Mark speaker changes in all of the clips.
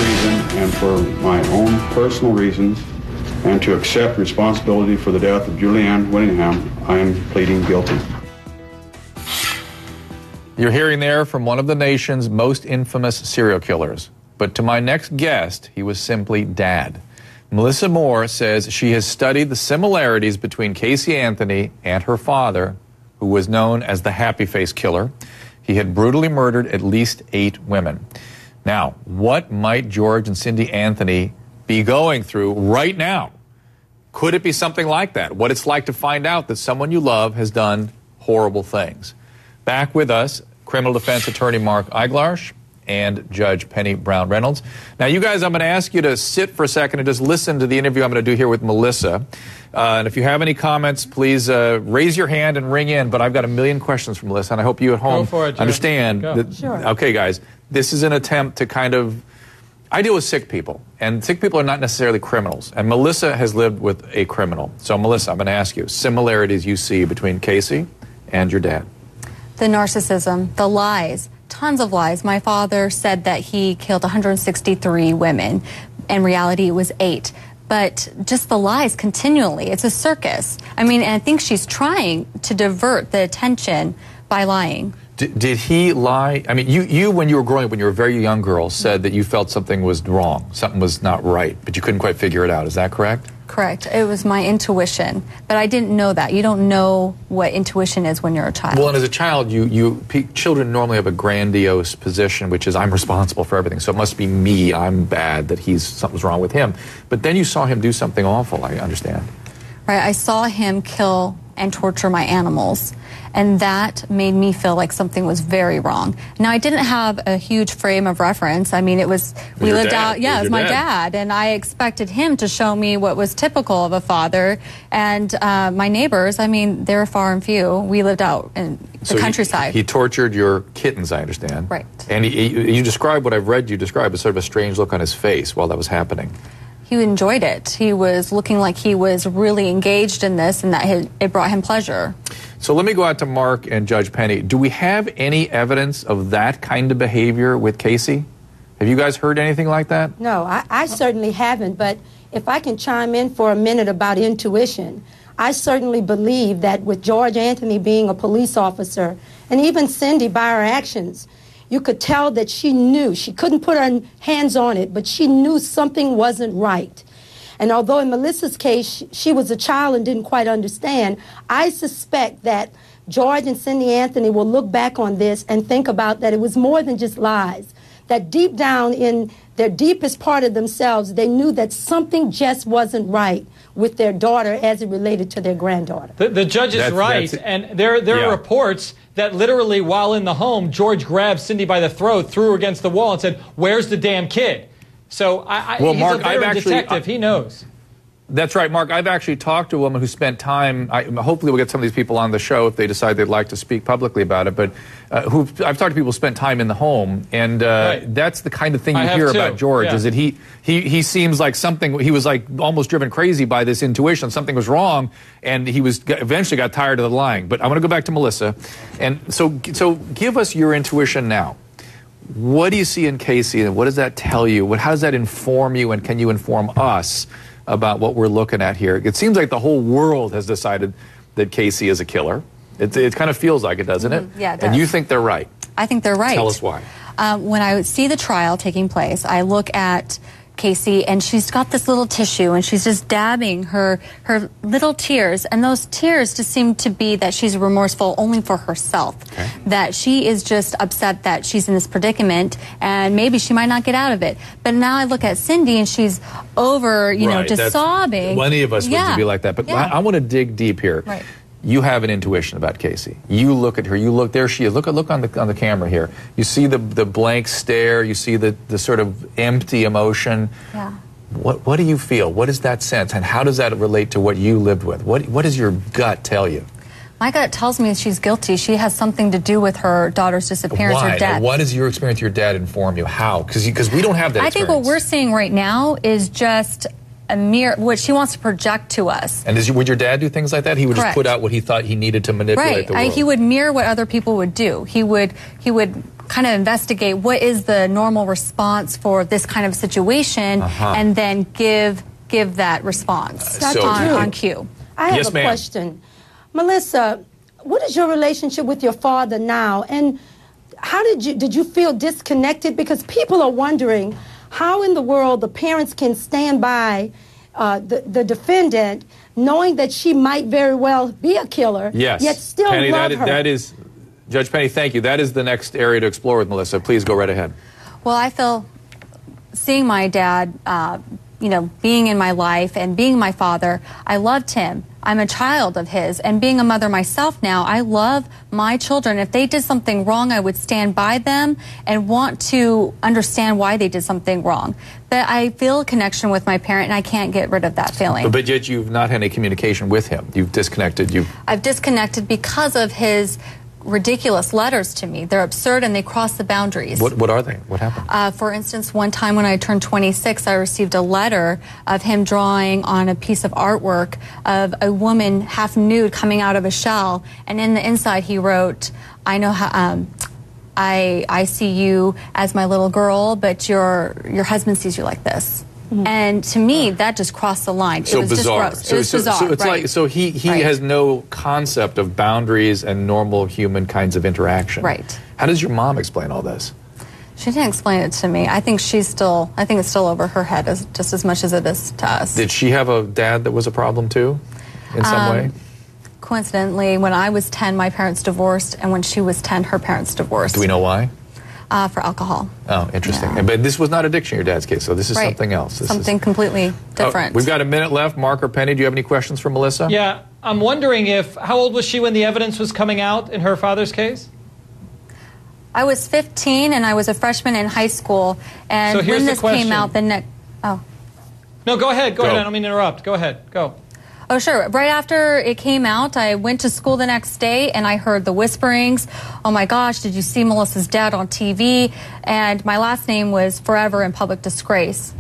Speaker 1: reason and for my own personal reasons, and to accept responsibility for the death of Julianne Winningham, I am pleading guilty.
Speaker 2: You're hearing there from one of the nation's most infamous serial killers. But to my next guest, he was simply Dad. Melissa Moore says she has studied the similarities between Casey Anthony and her father, who was known as the Happy Face Killer. He had brutally murdered at least 8 women. Now, what might George and Cindy Anthony be going through right now? Could it be something like that? What it's like to find out that someone you love has done horrible things. Back with us, criminal defense attorney Mark Eiglarsh and Judge Penny Brown Reynolds. Now, you guys, I'm going to ask you to sit for a second and just listen to the interview I'm going to do here with Melissa. And if you have any comments, please raise your hand and ring in. But I've got a million questions for Melissa, and I hope you at home understand that.
Speaker 3: Sure.
Speaker 2: Okay, guys, this is an attempt to kind of. I deal with sick people, and sick people are not necessarily criminals. And Melissa has lived with a criminal. So, Melissa, I'm going to ask you similarities you see between Casey and your dad.
Speaker 3: The narcissism, the lies, tons of lies. My father said that he killed 163 women. In reality, it was 8. But just the lies continually. It's a circus. I mean, and I think she's trying to divert the attention by lying.
Speaker 2: Did he lie? I mean, you, when you were growing up, when you were a very young girl, said that you felt something was wrong, something was not right, but you couldn't quite figure it out. Is that correct?
Speaker 3: Correct. It was my intuition, but I didn't know that. You don't know what intuition is when you're a child.
Speaker 2: Well, and as a child, children normally have a grandiose position, which is I'm responsible for everything. So it must be me. I'm bad. That something's wrong with him. But then you saw him do something awful. I understand.
Speaker 3: Right. I saw him kill and torture my animals, and that made me feel like something was very wrong. Now, I didn't have a huge frame of reference. I mean, it was, we lived out, yeah, it was my dad, and I expected him to show me what was typical of a father. And my neighbors, I mean, they were far and few. We lived out in the countryside.
Speaker 2: He tortured your kittens, I understand.
Speaker 3: Right.
Speaker 2: And you described what I've read you describe as sort of a strange look on his face while that was happening.
Speaker 3: He enjoyed it. He was looking like he was really engaged in this, and that it brought him pleasure.
Speaker 2: So let me go out to Mark and Judge Penny. Do we have any evidence of that kind of behavior with Casey? Have you guys heard anything like that?
Speaker 4: No, I certainly haven't, but if I can chime in for a minute about intuition, I certainly believe that with George Anthony being a police officer, and even Cindy by her actions, you could tell that she knew. She couldn't put her hands on it, but she knew something wasn't right. And although in Melissa's case, she was a child and didn't quite understand, I suspect that George and Cindy Anthony will look back on this and think about that it was more than just lies. That deep down in their deepest part of themselves, they knew that something just wasn't right with their daughter as it related to their granddaughter.
Speaker 5: The judge is right, and there are reports that literally while in the home, George grabbed Cindy by the throat, threw her against the wall, and said, "Where's the damn kid?" So
Speaker 2: well,
Speaker 5: he's
Speaker 2: Mark,
Speaker 5: a veteran detective. He knows.
Speaker 2: That's right, Mark. I've actually talked to a woman who spent time, hopefully we'll get some of these people on the show if they decide they'd like to speak publicly about it, but I've talked to people who spent time in the home, and that's the kind of thing you hear about George, is that he seems like something, he was like almost driven crazy by this intuition, something was wrong, and he was eventually got tired of the lying. But I want to go back to Melissa, and so give us your intuition now. What do you see in Casey, and what does that tell you? How does that inform you, and can you inform us about what we're looking at here? It seems like the whole world has decided that Casey is a killer. It kind of feels like it, doesn't it?
Speaker 3: Yeah, it does.
Speaker 2: And you think they're right.
Speaker 3: I think they're right.
Speaker 2: Tell us why.
Speaker 3: When I see the trial taking place, I look at Casey, and she's got this little tissue, and she's just dabbing her little tears, and those tears just seem to be that she's remorseful only for herself, that she is just upset that she's in this predicament, and maybe she might not get out of it. But now I look at Cindy, and she's over, you know, just sobbing.
Speaker 2: Any of us would be like that. But I want to dig deep here.
Speaker 3: Right.
Speaker 2: You have an intuition about Casey. You look at her. You look. There she is. Look on the camera here. You see the blank stare. You see the sort of empty emotion.
Speaker 3: Yeah.
Speaker 2: What do you feel? What is that sense? And how does that relate to what you lived with? What does your gut tell you?
Speaker 3: My gut tells me she's guilty. She has something to do with her daughter's disappearance or death.
Speaker 2: What does your experience with your dad inform you? How? Because we don't have that experience.
Speaker 3: I think what we're seeing right now is just a mirror, what she wants to project to us.
Speaker 2: And would your dad do things like that? He would just put out what he thought he needed to manipulate the world.
Speaker 3: He would mirror what other people would do. He would kind of investigate what is the normal response for this kind of situation, and then give that response on cue.
Speaker 4: I have a question. Melissa, what is your relationship with your father now? And how did you feel disconnected? Because people are wondering how in the world the parents can stand by the defendant knowing that she might very well be a killer, yet still
Speaker 2: Penny,
Speaker 4: love her.
Speaker 2: That is, Judge Penny, thank you. That is the next area to explore with Melissa. Please go right ahead.
Speaker 3: Well, I feel seeing my dad, being in my life and being my father, I loved him. I'm a child of his, and being a mother myself now, I love my children. If they did something wrong, I would stand by them and want to understand why they did something wrong. But I feel a connection with my parent, and I can't get rid of that feeling.
Speaker 2: But yet you've not had any communication with him. You've disconnected.
Speaker 3: I've disconnected because of his ridiculous letters to me. They're absurd, and they cross the boundaries.
Speaker 2: What are they? What happened?
Speaker 3: For instance, one time when I turned 26, I received a letter of him drawing on a piece of artwork of a woman half nude coming out of a shell, and in the inside he wrote, "I know how I see you as my little girl, but your husband sees you like this." And to me, that just crossed the line.
Speaker 2: So
Speaker 3: it was
Speaker 2: bizarre.
Speaker 3: Just gross. It was bizarre.
Speaker 2: So it's like, so he has no concept of boundaries and normal human kinds of interaction.
Speaker 3: Right.
Speaker 2: How does your mom explain all this?
Speaker 3: She didn't explain it to me. I think it's still over her head just as much as it is to us.
Speaker 2: Did she have a dad that was a problem too, in some way?
Speaker 3: Coincidentally, when I was 10, my parents divorced, and when she was 10, her parents divorced.
Speaker 2: Do we know why?
Speaker 3: For alcohol.
Speaker 2: Oh, interesting. Yeah. But this was not addiction in your dad's case, so this is something else.
Speaker 3: Something completely different.
Speaker 2: We've got a minute left. Mark or Penny, do you have any questions for Melissa?
Speaker 5: Yeah, I'm wondering how old was she when the evidence was coming out in her father's case?
Speaker 3: I was 15, and I was a freshman in high school. And
Speaker 5: so
Speaker 3: when this came out,
Speaker 5: No, go ahead. Go ahead. I don't mean to interrupt. Go ahead. Go.
Speaker 3: Oh, sure. Right after it came out, I went to school the next day, and I heard the whisperings. Oh, my gosh, did you see Melissa's dad on TV? And my last name was forever in public disgrace.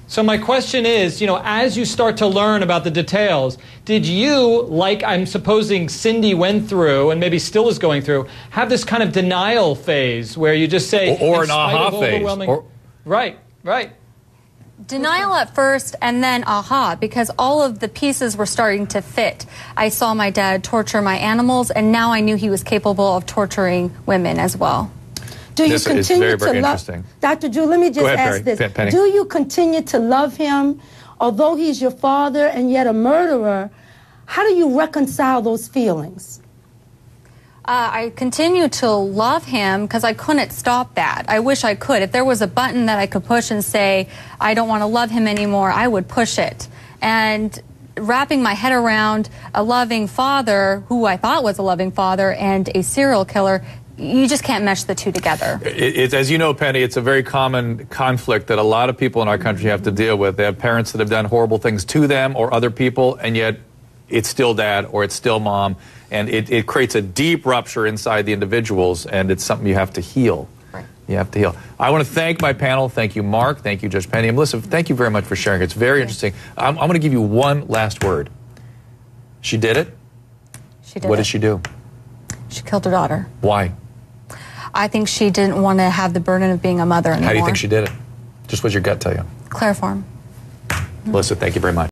Speaker 5: So my question is, as you start to learn about the details, did you, like I'm supposing Cindy went through and maybe still is going through, have this kind of denial phase where you just say...
Speaker 2: Or an aha phase.
Speaker 5: Right.
Speaker 3: Denial at first, and then aha, because all of the pieces were starting to fit. I saw my dad torture my animals, and now I knew he was capable of torturing women as well.
Speaker 4: Do you continue to love Dr. Drew? Let me just ask this:
Speaker 2: Penny.
Speaker 4: Do you continue to love him, although he's your father and yet a murderer? How do you reconcile those feelings?
Speaker 3: I continue to love him because I couldn't stop that. I wish I could. If there was a button that I could push and say, I don't want to love him anymore, I would push it. And wrapping my head around a loving father, who I thought was a loving father, and a serial killer, you just can't mesh the two together.
Speaker 2: As you know, Penny, it's a very common conflict that a lot of people in our country have to deal with. They have parents that have done horrible things to them or other people, and yet it's still dad or it's still mom. And it creates a deep rupture inside the individuals, and it's something you have to heal.
Speaker 3: Right.
Speaker 2: You have to heal. I want to thank my panel. Thank you, Mark. Thank you, Judge Penny. And Melissa, thank you very much for sharing. It's very interesting. I'm going to give you one last word. She did it?
Speaker 3: She did.
Speaker 2: What did she do?
Speaker 3: She killed her daughter.
Speaker 2: Why?
Speaker 3: I think she didn't want to have the burden of being a mother anymore.
Speaker 2: How do you think she did it? Just what your gut tell you?
Speaker 3: Chloroform.
Speaker 2: Melissa, thank you very much.